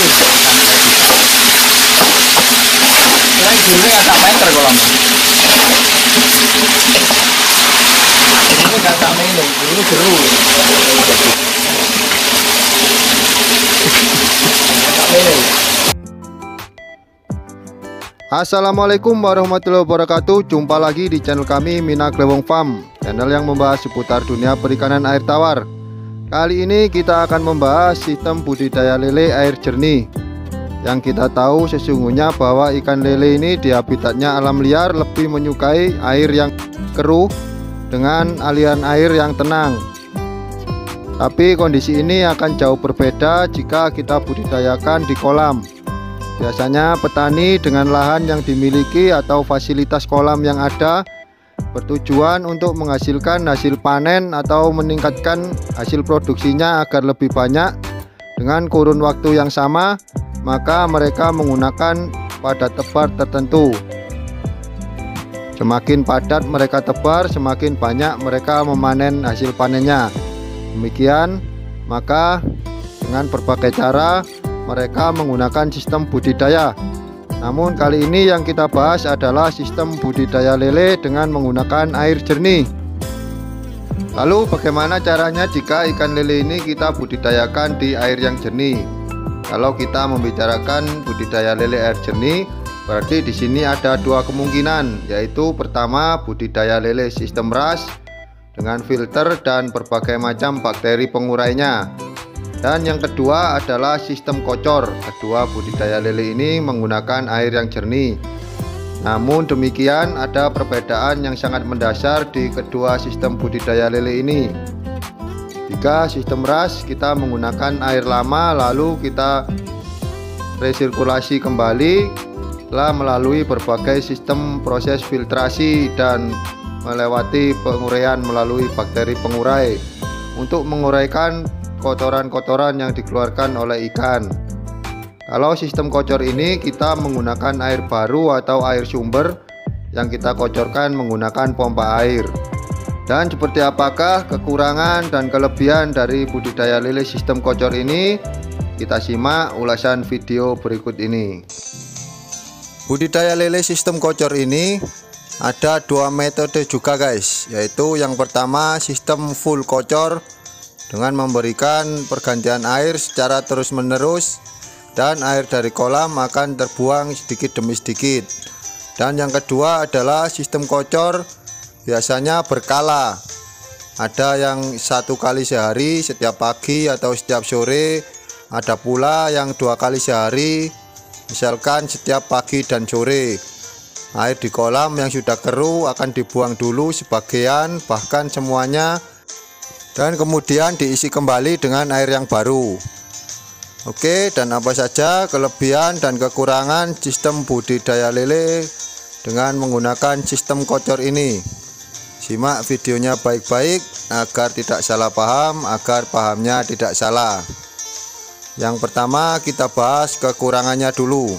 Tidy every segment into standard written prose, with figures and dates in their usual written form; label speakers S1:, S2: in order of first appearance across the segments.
S1: kecil sampai bisa. Kira jurusnya nggak meter kolamnya. Ini nggak sampai ini jeru.
S2: Assalamualaikum warahmatullahi wabarakatuh. Jumpa lagi di channel kami Mina Glewong Farm, channel yang membahas seputar dunia perikanan air tawar. Kali ini kita akan membahas sistem budidaya lele air jernih. Yang kita tahu sesungguhnya bahwa ikan lele ini di habitatnya alam liar lebih menyukai air yang keruh dengan aliran air yang tenang. Tapi kondisi ini akan jauh berbeda jika kita budidayakan di kolam. Biasanya petani dengan lahan yang dimiliki atau fasilitas kolam yang ada bertujuan untuk menghasilkan hasil panen atau meningkatkan hasil produksinya agar lebih banyak dengan kurun waktu yang sama, maka mereka menggunakan padat tebar tertentu. Semakin padat mereka tebar, semakin banyak mereka memanen hasil panennya. Demikian, maka dengan berbagai cara mereka menggunakan sistem budidaya. Namun kali ini yang kita bahas adalah sistem budidaya lele dengan menggunakan air jernih. Lalu bagaimana caranya jika ikan lele ini kita budidayakan di air yang jernih? Kalau kita membicarakan budidaya lele air jernih, berarti di sini ada dua kemungkinan, yaitu pertama budidaya lele sistem RAS dengan filter dan berbagai macam bakteri pengurainya. Dan yang kedua adalah sistem kocor. Kedua budidaya lele ini menggunakan air yang jernih. Namun demikian ada perbedaan yang sangat mendasar di kedua sistem budidaya lele ini. Jika sistem RAS kita menggunakan air lama lalu kita resirkulasi kembali setelah melalui berbagai sistem proses filtrasi dan melewati penguraian melalui bakteri pengurai untuk menguraikan kotoran-kotoran yang dikeluarkan oleh ikan. Kalau sistem kocor ini kita menggunakan air baru atau air sumber yang kita kocorkan menggunakan pompa air. Dan seperti apakah kekurangan dan kelebihan dari budidaya lele sistem kocor ini? Kita simak ulasan video berikut ini. Budidaya lele sistem kocor ini ada dua metode juga guys, yaitu yang pertama sistem full kocor dengan memberikan pergantian air secara terus-menerus dan air dari kolam akan terbuang sedikit demi sedikit. Dan yang kedua adalah sistem kocor biasanya berkala. Ada yang satu kali sehari setiap pagi atau setiap sore, ada pula yang dua kali sehari misalkan setiap pagi dan sore. Air di kolam yang sudah keruh akan dibuang dulu sebagian bahkan semuanya, dan kemudian diisi kembali dengan air yang baru. Oke, dan apa saja kelebihan dan kekurangan sistem budidaya lele dengan menggunakan sistem kocor ini? Simak videonya baik-baik agar tidak salah paham, agar pahamnya tidak salah. Yang pertama kita bahas kekurangannya dulu.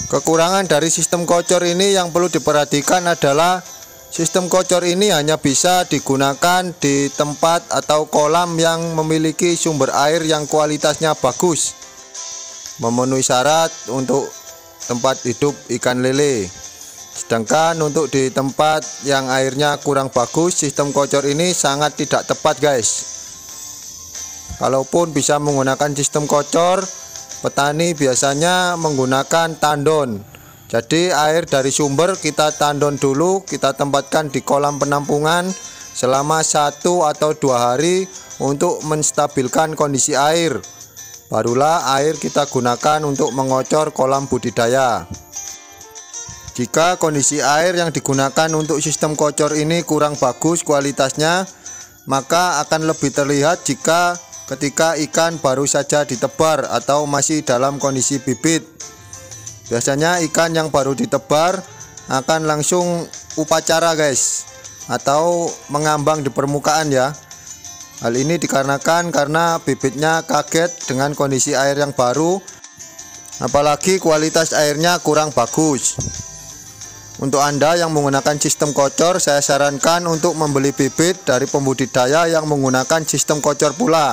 S2: Kekurangan dari sistem kocor ini yang perlu diperhatikan adalah sistem kocor ini hanya bisa digunakan di tempat atau kolam yang memiliki sumber air yang kualitasnya bagus, memenuhi syarat untuk tempat hidup ikan lele. Sedangkan untuk di tempat yang airnya kurang bagus, sistem kocor ini sangat tidak tepat guys. Kalaupun bisa menggunakan sistem kocor, petani biasanya menggunakan tandon. Jadi air dari sumber kita tandon dulu, kita tempatkan di kolam penampungan selama 1 atau 2 hari untuk menstabilkan kondisi air. Barulah air kita gunakan untuk mengocor kolam budidaya. Jika kondisi air yang digunakan untuk sistem kocor ini kurang bagus kualitasnya, maka akan lebih terlihat jika ketika ikan baru saja ditebar atau masih dalam kondisi bibit. Biasanya ikan yang baru ditebar akan langsung upacara guys, atau mengambang di permukaan ya. Hal ini dikarenakan karena bibitnya kaget dengan kondisi air yang baru, apalagi kualitas airnya kurang bagus. Untuk Anda yang menggunakan sistem kocor, saya sarankan untuk membeli bibit dari pembudidaya yang menggunakan sistem kocor pula.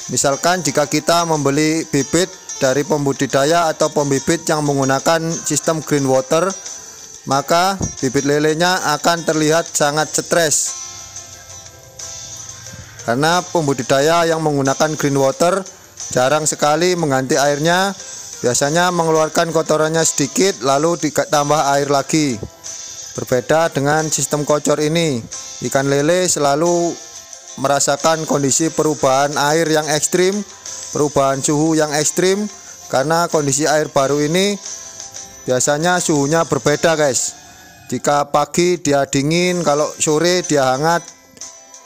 S2: Misalkan jika kita membeli bibit dari pembudidaya atau pembibit yang menggunakan sistem green water, maka bibit lelenya akan terlihat sangat stres. Karena pembudidaya yang menggunakan green water jarang sekali mengganti airnya, biasanya mengeluarkan kotorannya sedikit lalu ditambah air lagi. Berbeda dengan sistem kocor ini, ikan lele selalu merasakan kondisi perubahan air yang ekstrim, perubahan suhu yang ekstrim, karena kondisi air baru ini biasanya suhunya berbeda guys. Jika pagi dia dingin, kalau sore dia hangat,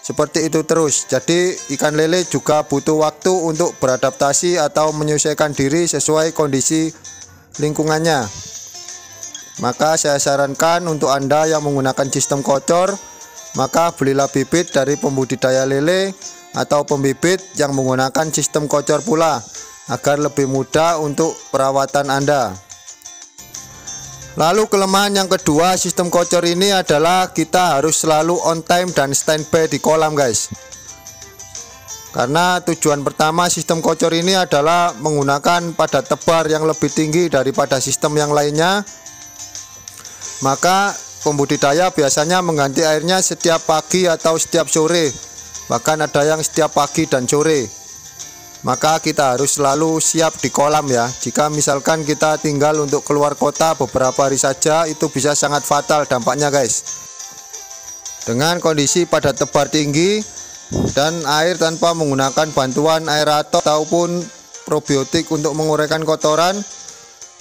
S2: seperti itu terus. Jadi ikan lele juga butuh waktu untuk beradaptasi atau menyesuaikan diri sesuai kondisi lingkungannya. Maka saya sarankan untuk Anda yang menggunakan sistem kocor, maka belilah bibit dari pembudidaya lele atau pembibit yang menggunakan sistem kocor pula, agar lebih mudah untuk perawatan Anda. Lalu kelemahan yang kedua sistem kocor ini adalah kita harus selalu on time dan standby di kolam guys. Karena tujuan pertama sistem kocor ini adalah menggunakan padat tebar yang lebih tinggi daripada sistem yang lainnya. Maka pembudidaya biasanya mengganti airnya setiap pagi atau setiap sore, bahkan ada yang setiap pagi dan sore. Maka kita harus selalu siap di kolam ya. Jika misalkan kita tinggal untuk keluar kota beberapa hari saja, itu bisa sangat fatal dampaknya guys. Dengan kondisi padat tebar tinggi dan air tanpa menggunakan bantuan aerator ataupun probiotik untuk menguraikan kotoran,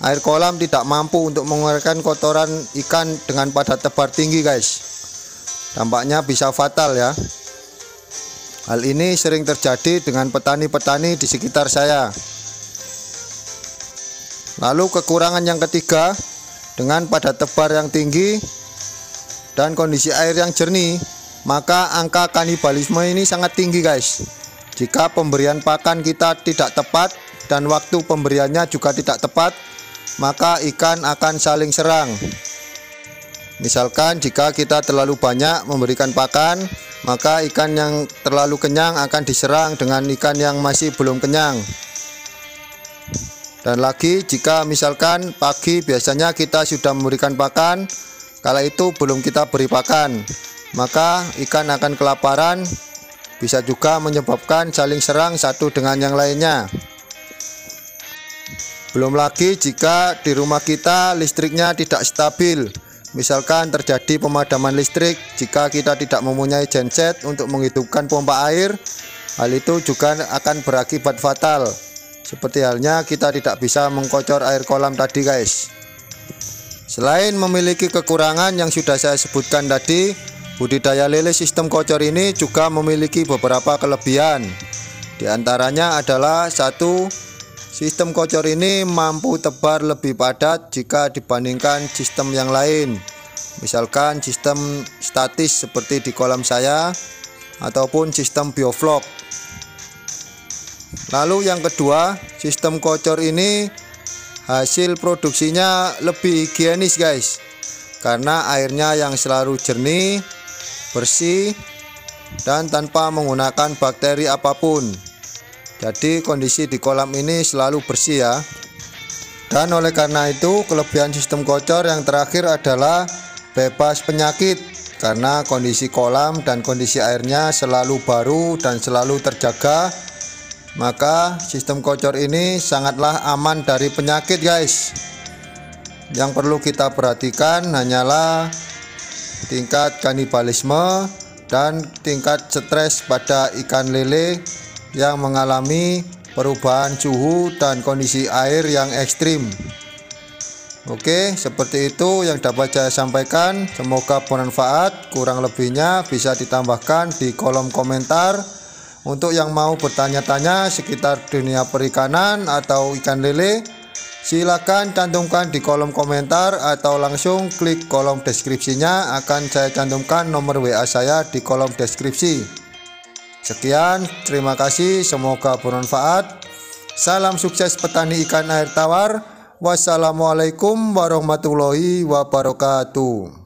S2: air kolam tidak mampu untuk menguraikan kotoran ikan dengan padat tebar tinggi guys. Dampaknya bisa fatal ya. Hal ini sering terjadi dengan petani-petani di sekitar saya. Lalu kekurangan yang ketiga, dengan padat tebar yang tinggi dan kondisi air yang jernih, maka angka kanibalisme ini sangat tinggi guys. Jika pemberian pakan kita tidak tepat dan waktu pemberiannya juga tidak tepat, maka ikan akan saling serang. Misalkan jika kita terlalu banyak memberikan pakan, maka ikan yang terlalu kenyang akan diserang dengan ikan yang masih belum kenyang. Dan lagi jika misalkan pagi biasanya kita sudah memberikan pakan, kala itu belum kita beri pakan, maka ikan akan kelaparan, bisa juga menyebabkan saling serang satu dengan yang lainnya. Belum lagi jika di rumah kita listriknya tidak stabil, misalkan terjadi pemadaman listrik, jika kita tidak mempunyai genset untuk menghidupkan pompa air, hal itu juga akan berakibat fatal. Seperti halnya kita tidak bisa mengkocor air kolam tadi guys. Selain memiliki kekurangan yang sudah saya sebutkan tadi, budidaya lele sistem kocor ini juga memiliki beberapa kelebihan. Di antaranya adalah satu, sistem kocor ini mampu tebar lebih padat jika dibandingkan sistem yang lain. Misalkan sistem statis seperti di kolam saya ataupun sistem bioflok. Lalu yang kedua, sistem kocor ini hasil produksinya lebih higienis guys. Karena airnya yang selalu jernih, bersih, dan tanpa menggunakan bakteri apapun. Jadi kondisi di kolam ini selalu bersih ya. Dan oleh karena itu kelebihan sistem kocor yang terakhir adalah bebas penyakit. Karena kondisi kolam dan kondisi airnya selalu baru dan selalu terjaga, maka sistem kocor ini sangatlah aman dari penyakit guys. Yang perlu kita perhatikan hanyalah tingkat kanibalisme dan tingkat stres pada ikan lele yang mengalami perubahan suhu dan kondisi air yang ekstrim. Oke, seperti itu yang dapat saya sampaikan. Semoga bermanfaat. Kurang lebihnya bisa ditambahkan di kolom komentar. Untuk yang mau bertanya-tanya sekitar dunia perikanan atau ikan lele, silakan cantumkan di kolom komentar atau langsung klik kolom deskripsinya. Akan saya cantumkan nomor WA saya di kolom deskripsi. Sekian, terima kasih, semoga bermanfaat. Salam sukses petani ikan air tawar. Wassalamualaikum warahmatullahi wabarakatuh.